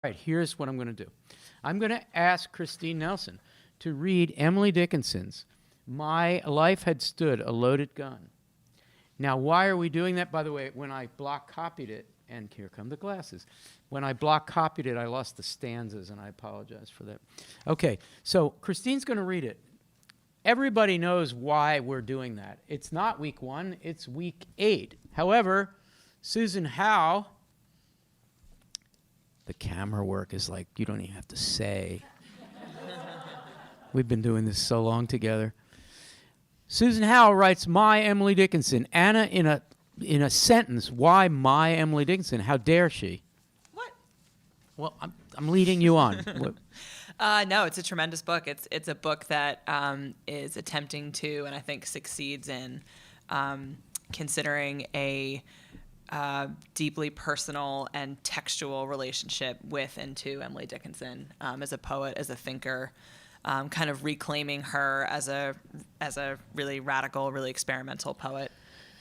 Right, here's what I'm going to do. I'm going to ask Christine Nelson to read Emily Dickinson's My Life Had Stood a Loaded Gun. Now, why are we doing that? By the way, when I block copied it, and here come the glasses. When I block copied it, I lost the stanzas, and I apologize for that. Okay, so Christine's going to read it. Everybody knows why we're doing that. It's not week 1, it's week 8. However, Susan Howe, the camera work is like, you don't even have to say. We've been doing this so long together. Susan Howe writes, My Emily Dickinson. Anna, in a sentence, why my Emily Dickinson? How dare she? What? Well, I'm leading you on. No, it's a tremendous book. It's a book that is attempting to, and I think succeeds in, considering a deeply personal and textual relationship with and to Emily Dickinson as a poet, as a thinker, kind of reclaiming her as a really radical, really experimental poet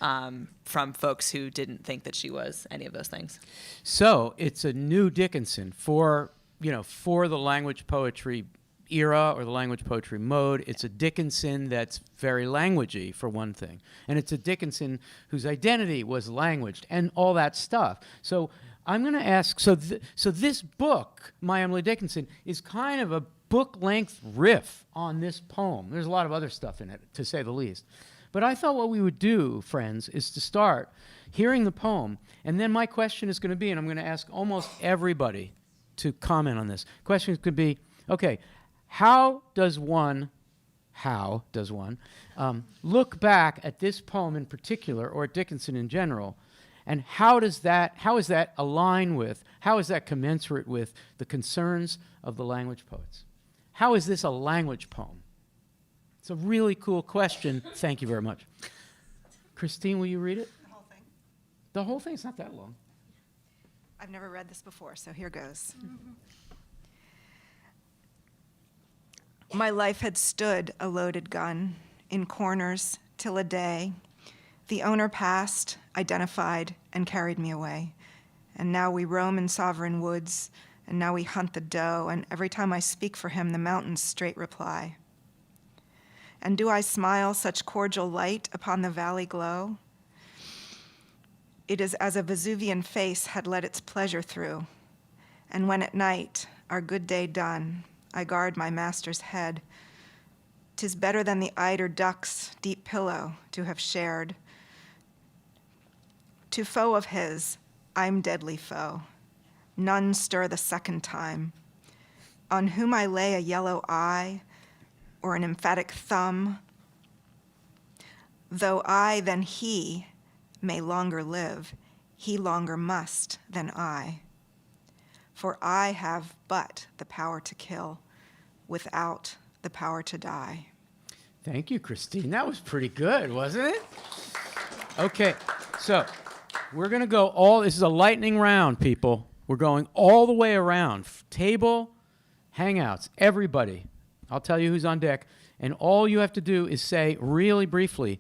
from folks who didn't think that she was any of those things. So it's a new Dickinson for the language poetry era or the language poetry mode. It's a Dickinson that's very languagey, for one thing. And it's a Dickinson whose identity was languaged and all that stuff. So I'm going to ask, so this book, My Emily Dickinson, is kind of a book-length riff on this poem. There's a lot of other stuff in it, to say the least. But I thought what we would do, friends, is to start hearing the poem, and then my question is going to be, and I'm going to ask almost everybody to comment on this. Questions could be, okay, how does one look back at this poem in particular, or at Dickinson in general, and how is that align with, how is that commensurate with the concerns of the language poets? How is this a language poem? It's a really cool question. Thank you very much. Christine, will you read it? The whole thing. The whole thing's not that long. I've never read this before, so here goes. My life had stood a loaded gun in corners till a day. The owner passed, identified, and carried me away. And now we roam in sovereign woods, and now we hunt the doe, and every time I speak for him, the mountains straight reply. And do I smile such cordial light upon the valley glow? It is as a Vesuvian face had let its pleasure through. And when at night, our good day done, I guard my master's head, 'tis better than the eider duck's deep pillow to have shared. To foe of his, I'm deadly foe. None stir the second time. On whom I lay a yellow eye or an emphatic thumb, though I than he may longer live, he longer must than I. For I have but the power to kill without the power to die. Thank you, Christine. That was pretty good, wasn't it? Okay, so we're going to go this is a lightning round, people. We're going all the way around. Table, hangouts, everybody. I'll tell you who's on deck. And all you have to do is say really briefly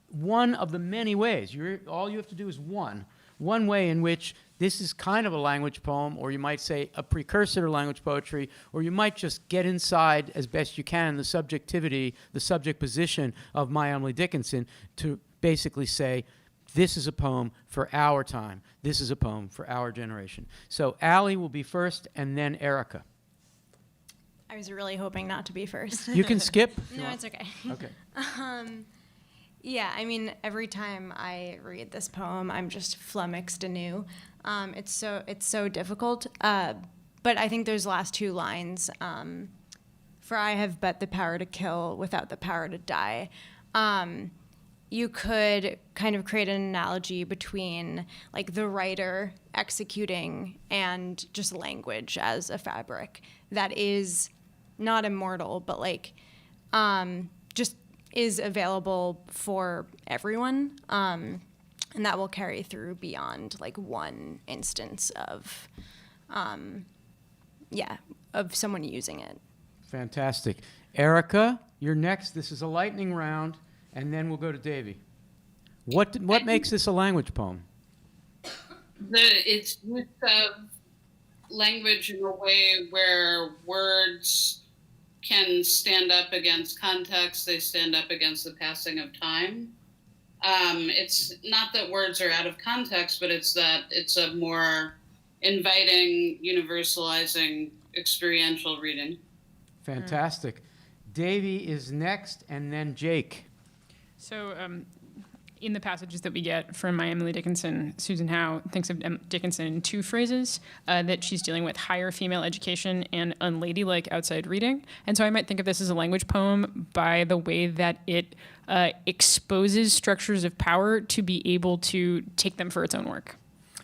one of the many ways. All you have to do is one way in which this is kind of a language poem, or you might say a precursor to language poetry, or you might just get inside as best you can the subjectivity, the subject position of My Emily Dickinson to basically say, this is a poem for our time. This is a poem for our generation. So Allie will be first, and then Erica. I was really hoping not to be first. You can skip. No, it's okay. Okay. Yeah, I mean, every time I read this poem, I'm just flummoxed anew. It's so difficult. But I think those last two lines, for I have but the power to kill without the power to die. You could kind of create an analogy between like the writer executing and just language as a fabric that is not immortal, but like just is available for everyone, and that will carry through beyond like one instance of someone using it. Fantastic. Erica, you're next. This is a lightning round, and then we'll go to Davy. What makes this a language poem? Its use of language in a way where words can stand up against context, they stand up against the passing of time. It's not that words are out of context, but it's that it's a more inviting, universalizing, experiential reading. Fantastic. Davy is next, and then Jake. So, in the passages that we get from my Emily Dickinson, Susan Howe thinks of Dickinson in two phrases, that she's dealing with higher female education and unladylike outside reading. And so I might think of this as a language poem by the way that it exposes structures of power to be able to take them for its own work.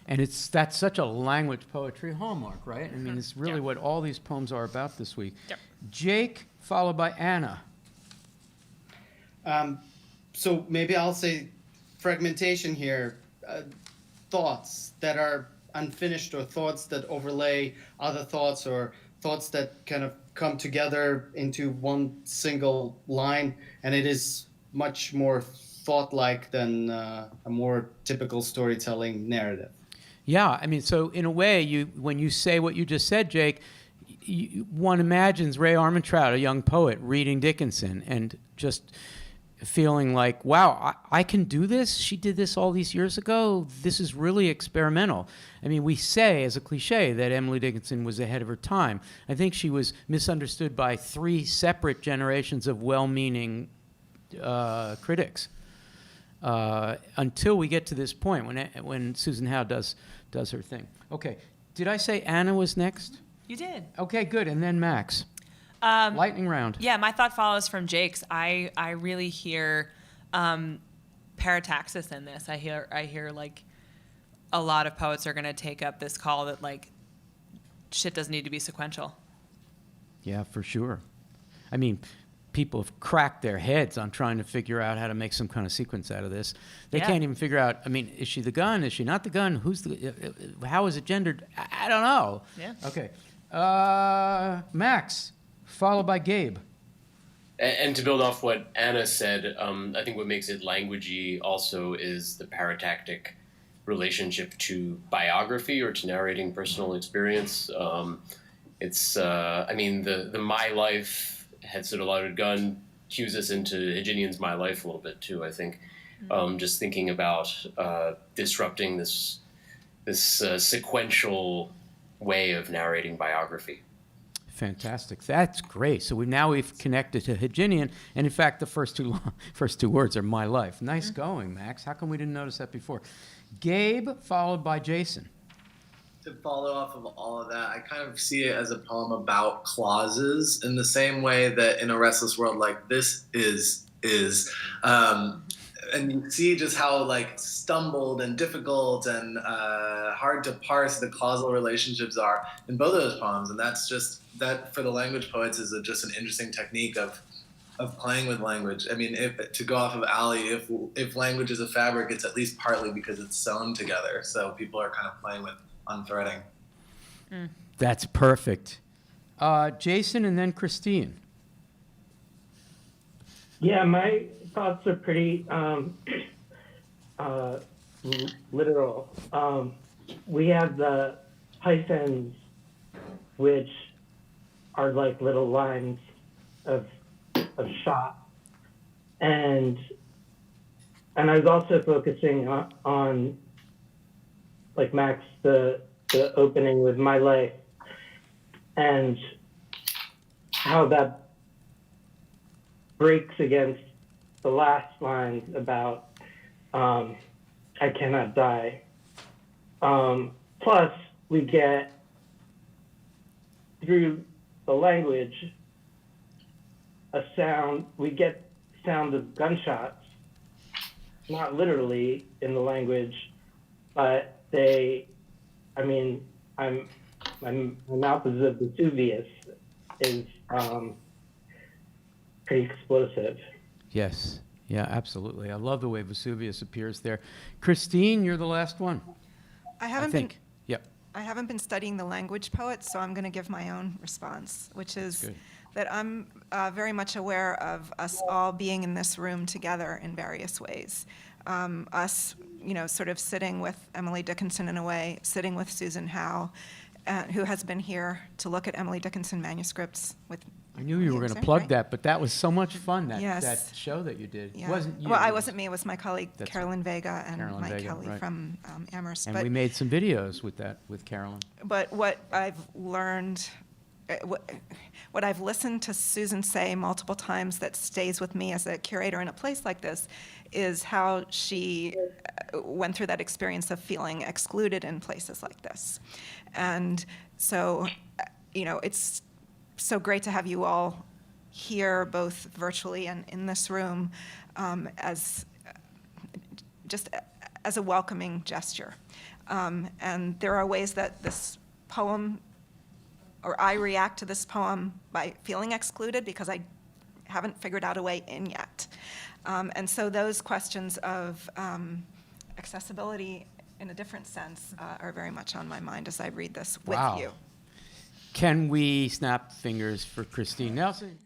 And that's such a language poetry hallmark, right? I mean, it's really what all these poems are about this week. Yep. Jake, followed by Anna. So maybe I'll say fragmentation here, thoughts that are unfinished or thoughts that overlay other thoughts or thoughts that kind of come together into one single line. And it is much more thought-like than a more typical storytelling narrative. Yeah, I mean, so in a way, when you say what you just said, Jake, one imagines Ray Armantrout, a young poet, reading Dickinson and just feeling like, wow, I can do this? She did this all these years ago? This is really experimental. I mean, we say, as a cliche, that Emily Dickinson was ahead of her time. I think she was misunderstood by 3 separate generations of well-meaning critics until we get to this point when Susan Howe does her thing. Okay, did I say Anna was next? You did. Okay, good, and then Max. Lightning round. Yeah, my thought follows from Jake's. I really hear parataxis in this. I hear like a lot of poets are going to take up this call that like shit doesn't need to be sequential. Yeah, for sure. I mean, people have cracked their heads on trying to figure out how to make some kind of sequence out of this. They can't even figure out, I mean, is she the gun? Is she not the gun? How is it gendered? I don't know. Yeah. Okay. Max, followed by Gabe. And to build off what Anna said, I think what makes it languagey also is the paratactic relationship to biography or to narrating personal experience. It's, I mean, the My Life, Head Stood a Loaded Gun cues us into Heginian's My Life a little bit too, I think. Just thinking about disrupting this sequential way of narrating biography. Fantastic. That's great. So we've connected to Heginian, and in fact, the first two words are My Life. Nice going, Max. How come we didn't notice that before? Gabe, followed by Jason. To follow off of all of that, I kind of see it as a poem about clauses in the same way that in A Restless World, like this is, and you see just how like stumbled and difficult and hard to parse the causal relationships are in both of those poems. And that's just, that for the language poets is just an interesting technique of playing with language. I mean, to go off of Ali, if language is a fabric, it's at least partly because it's sewn together. So people are kind of playing with unthreading. That's perfect. Jason and then Christine. Yeah, my thoughts are pretty literal. We have the hyphens, which are like little lines of shot, and I was also focusing on like Max, the opening with My Life, and how that breaks against the last lines about I cannot die. Plus, we get through the language a sound. We get sound of gunshots, not literally in the language, but my mouth is a Vesuvius is pretty explosive. Yes. Yeah, absolutely. I love the way Vesuvius appears there. Christine, you're the last one. I haven't been Yep. studying the language poets, so I'm going to give my own response, which is Good. that I'm very much aware of us all being in this room together in various ways. Us, sort of sitting with Emily Dickinson in a way, sitting with Susan Howe, who has been here to look at Emily Dickinson manuscripts with. I knew you were going to Right? plug that, but that was so much fun, Yes. that show that you did. Yeah. It wasn't you. Well, it I was- wasn't me. It was my colleague That's Carolyn Vega and Carolyn Mike Vega, Kelly right. from Amherst. And But we made some videos with that, with Carolyn. But what I've learned, what I've listened to Susan say multiple times that stays with me as a curator in a place like this is how she went through that experience of feeling excluded in places like this. And so, it's so great to have you all here, both virtually and in this room, as just as a welcoming gesture. And there are ways that this poem, or I react to this poem by feeling excluded because I haven't figured out a way in yet. And so those questions of accessibility in a different sense are very much on my mind as I read this with Wow. you. Can we snap fingers for Christine Nelson?